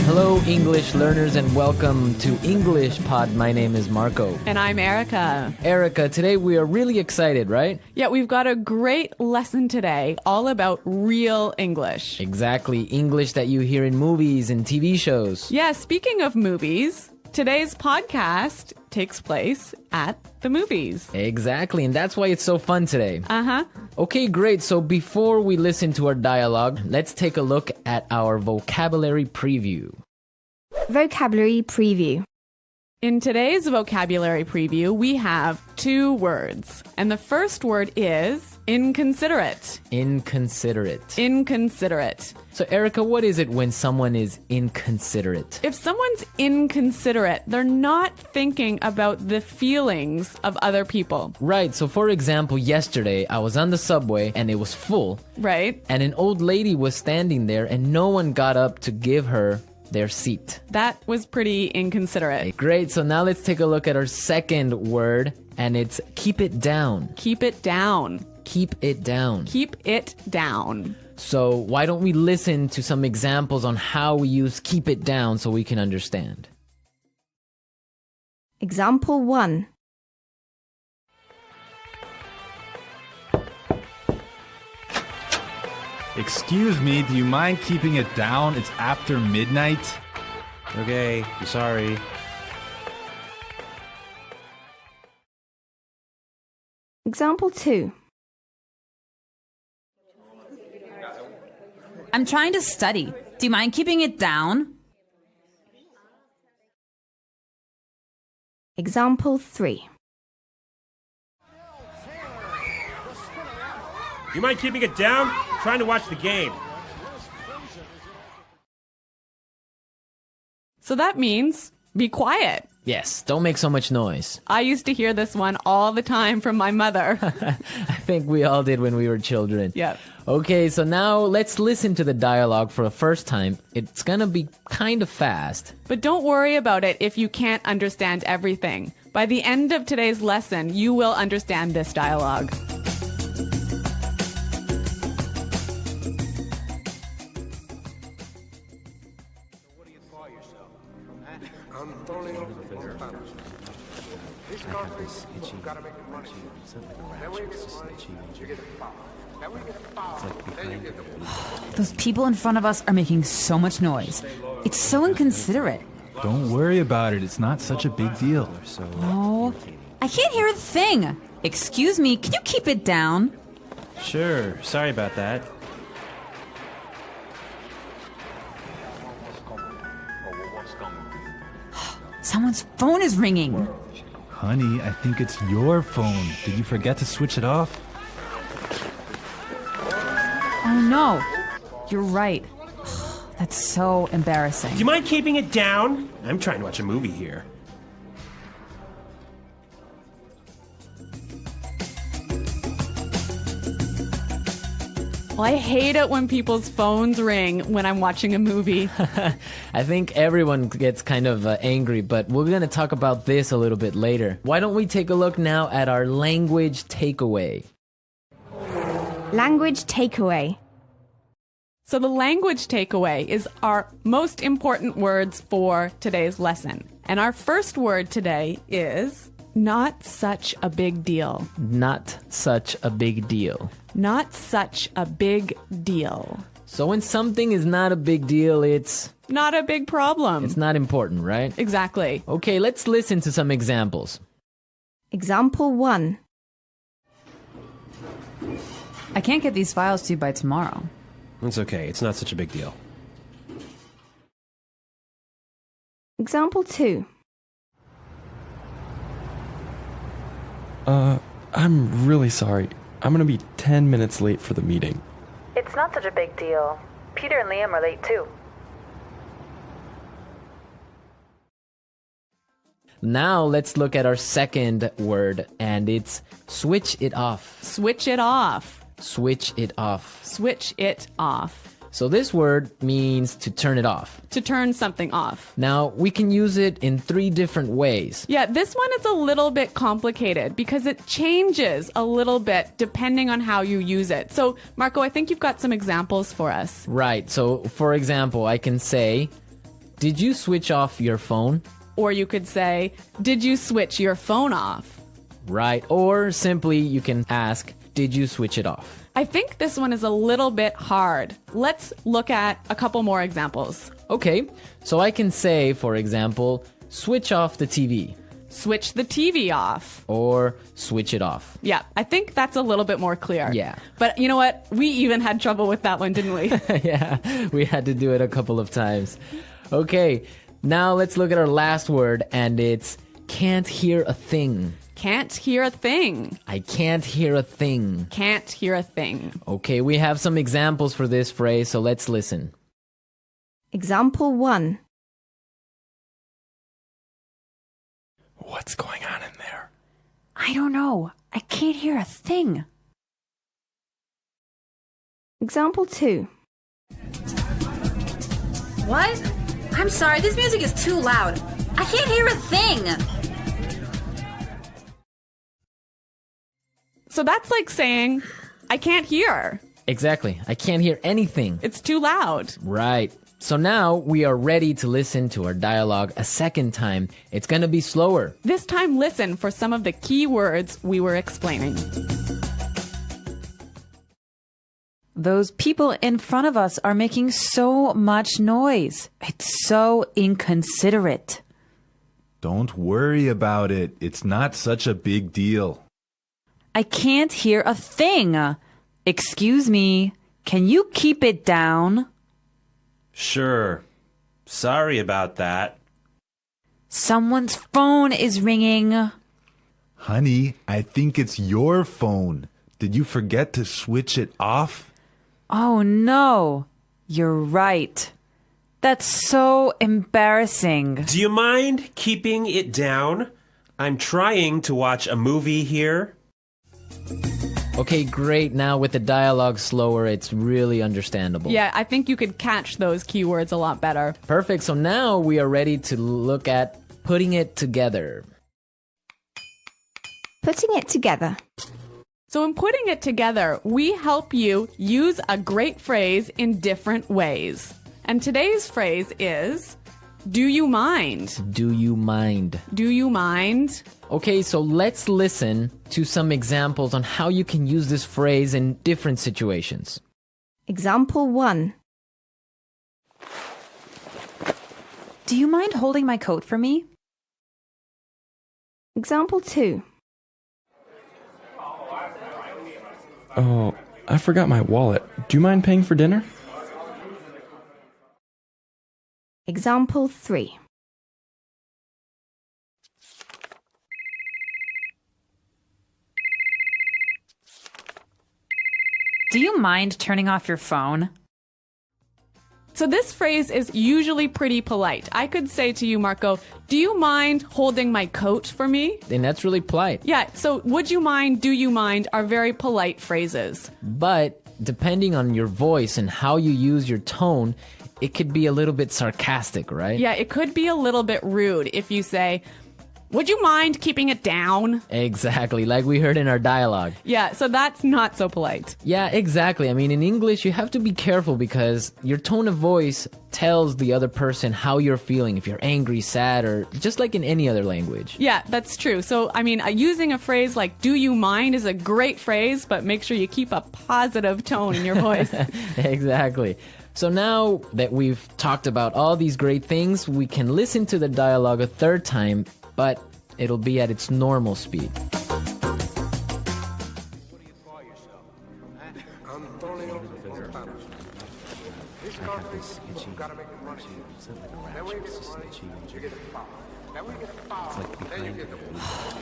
Hello, English learners, and welcome to English Pod. My name is Marco. And I'm Erica. Erica, today we are really excited, right? Yeah, we've got a great lesson today all about real English. Exactly. English that you hear in movies and TV shows. Yeah, speaking of movies, today's podcast takes place at the movies. Exactly, and that's why it's so fun today. Uh-huh. Okay, great. So before we listen to our dialogue, let's take a look at our vocabulary preview. Vocabulary preview. In today's vocabulary preview, we have two words. And the first word is inconsiderate. Inconsiderate. Inconsiderate. So, Erica, what is it when someone is inconsiderate? If someone's inconsiderate, they're not thinking about the feelings of other people. Right. So, for example, yesterday I was on the subway and it was full. Right? And an old lady was standing there and no one got up to give her their seat. That was pretty inconsiderate. Great. So now let's take a look at our second word, and it's keep it down. Keep it down. Keep it down. Keep it down. So why don't we listen to some examples on how we use keep it down so we can understand? Example 1. Excuse me, do you mind keeping it down? It's after midnight. Okay, I'm sorry. Example 2. I'm trying to study. Do you mind keeping it down? Example 3. You mind keeping it down? I'm trying to watch the game. So that means be quiet. Yes, don't make so much noise. I used to hear this one all the time from my mother. I think we all did when we were children. Yeah. Okay, so now let's listen to the dialogue for the first time. It's gonna be kind of fast. But don't worry about it if you can't understand everything. By the end of today's lesson, you will understand this dialogue. Those people in front of us are making so much noise. It's so inconsiderate. Don't worry about it. It's not such a big deal. Oh, I can't hear a thing. Excuse me, can you keep it down? Sure, sorry about that. Someone's phone is ringing. Honey, I think it's your phone. Did you forget to switch it off? Oh no, you're right. That's so embarrassing. Do you mind keeping it down? I'm trying to watch a movie here. Well, I hate it when people's phones ring when I'm watching a movie. I think everyone gets kind of angry, but we're going to talk about this a little bit later. Why don't we take a look now at our language takeaway? Language takeaway. So the language takeaway is our most important words for today's lesson. And our first word today is not such a big deal. Not such a big deal. Not such a big deal. So when something is not a big deal, it's Not a big problem. not important, right? Exactly. Okay, let's listen to some examples. Example 1. I can't get these files to you by tomorrow. It's okay, it's not such a big deal. Example 2. I'm really sorry. I'm gonna be 10 minutes late for the meeting. It's not such a big deal. Peter and Liam are late too. Now let's look at our second word, and it's switch it off. Switch it off. Switch it off. Switch it off. So this word means to turn it off. To turn something off. Now, we can use it in 3 different ways. Yeah, this one is a little bit complicated because it changes a little bit depending on how you use it. So, Marco, I think you've got some examples for us. Right. So, for example, I can say, Did you switch off your phone? Or you could say, did you switch your phone off? Right. Or simply you can ask, did you switch it off? I think this one is a little bit hard. Let's look at a couple more examples. Okay, so I can say, for example, switch off the TV. Switch the TV off. Or switch it off. Yeah, I think that's a little bit more clear. Yeah. But you know what? We even had trouble with that one, didn't we? Yeah, we had to do it a couple of times. Okay, now let's look at our last word, and it's can't hear a thing. Can't hear a thing. I can't hear a thing. Can't hear a thing. Okay, we have some examples for this phrase, so let's listen. Example 1. What's going on in there? I don't know. I can't hear a thing. Example 2. What? I'm sorry, this music is too loud. I can't hear a thing. So that's like saying, I can't hear. Exactly, I can't hear anything. It's too loud. Right. So now we are ready to listen to our dialogue a second time. It's going to be slower. This time, listen for some of the key words we were explaining. Those people in front of us are making so much noise. It's so inconsiderate. Don't worry about it. It's not such a big deal. I can't hear a thing. Excuse me, can you keep it down? Sure. Sorry about that. Someone's phone is ringing. Honey, I think it's your phone. Did you forget to switch it off? Oh no, you're right. That's so embarrassing. Do you mind keeping it down? I'm trying to watch a movie here. Okay, great. Now with the dialogue slower, it's really understandable. Yeah, I think you could catch those keywords a lot better. Perfect. So now we are ready to look at putting it together. Putting it together. So in putting it together, we help you use a great phrase in different ways. And today's phrase is, do you mind? Do you mind? Do you mind? Okay, so let's listen to some examples on how you can use this phrase in different situations. Example 1. Do you mind holding my coat for me? Example 2. Oh, I forgot my wallet. Do you mind paying for dinner? Example 3. Do you mind turning off your phone? So this phrase is usually pretty polite. I could say to you, Marco, do you mind holding my coat for me? And that's really polite. Yeah, so would you mind, do you mind are very polite phrases. But depending on your voice and how you use your tone, it could be a little bit sarcastic, right? Yeah, it could be a little bit rude if you say, would you mind keeping it down? Exactly, like we heard in our dialogue. Yeah, so that's not so polite. Yeah, exactly. I mean, in English, you have to be careful because your tone of voice tells the other person how you're feeling, if you're angry, sad, or just like in any other language. Yeah, that's true. So, I mean, using a phrase like, do you mind is a great phrase, but make sure you keep a positive tone in your voice. Exactly. So now that we've talked about all these great things, we can listen to the dialogue a third time, but it'll be at its normal speed.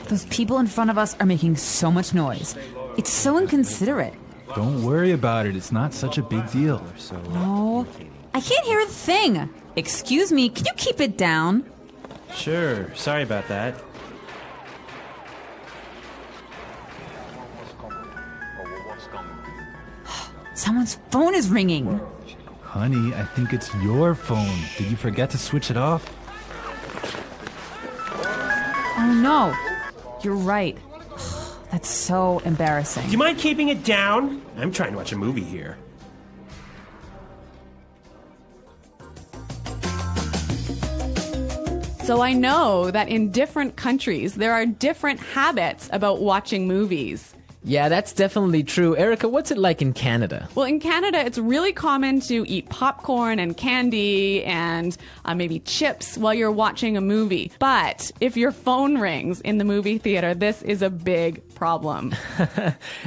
Those people in front of us are making so much noise. It's so inconsiderate. Don't worry about it. It's not such a big deal. No, I can't hear a thing. Excuse me, can you keep it down? Sure. Sorry about that. Someone's phone is ringing. Honey, I think it's your phone. Did you forget to switch it off? Oh no, you're right. That's so embarrassing. Do you mind keeping it down? I'm trying to watch a movie here. So I know that in different countries, there are different habits about watching movies. Yeah, that's definitely true. Erica, what's it like in Canada? Well, in Canada, it's really common to eat popcorn and candy and maybe chips while you're watching a movie. But if your phone rings in the movie theater, this is a big problem.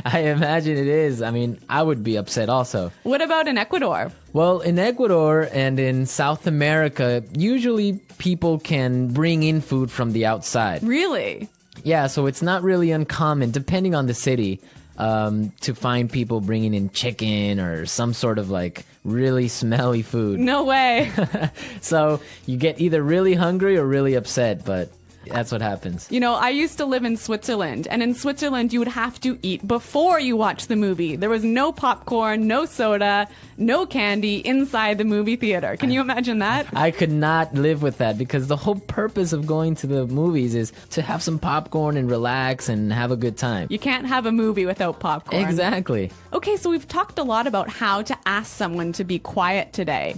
I imagine it is. I mean, I would be upset also. What about in Ecuador? Well, in Ecuador and in South America, usually people can bring in food from the outside. Really? Yeah, so it's not really uncommon, depending on the city, to find people bringing in chicken or some sort of like really smelly food. No way. So you get either really hungry or really upset, but that's what happens. You know, I used to live in Switzerland, and in Switzerland, you would have to eat before you watch the movie. There was no popcorn, no soda, no candy inside the movie theater. Can you imagine that? I could not live with that because the whole purpose of going to the movies is to have some popcorn and relax and have a good time. You can't have a movie without popcorn. Exactly. Okay, so we've talked a lot about how to ask someone to be quiet today.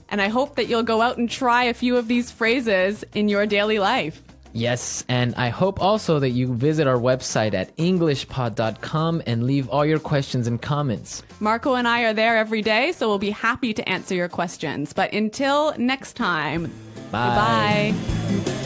And I hope that you'll go out and try a few of these phrases in your daily life. Yes, and I hope also that you visit our website at englishpod.com and leave all your questions and comments. Marco and I are there every day, so we'll be happy to answer your questions. But until next time, Bye. goodbye.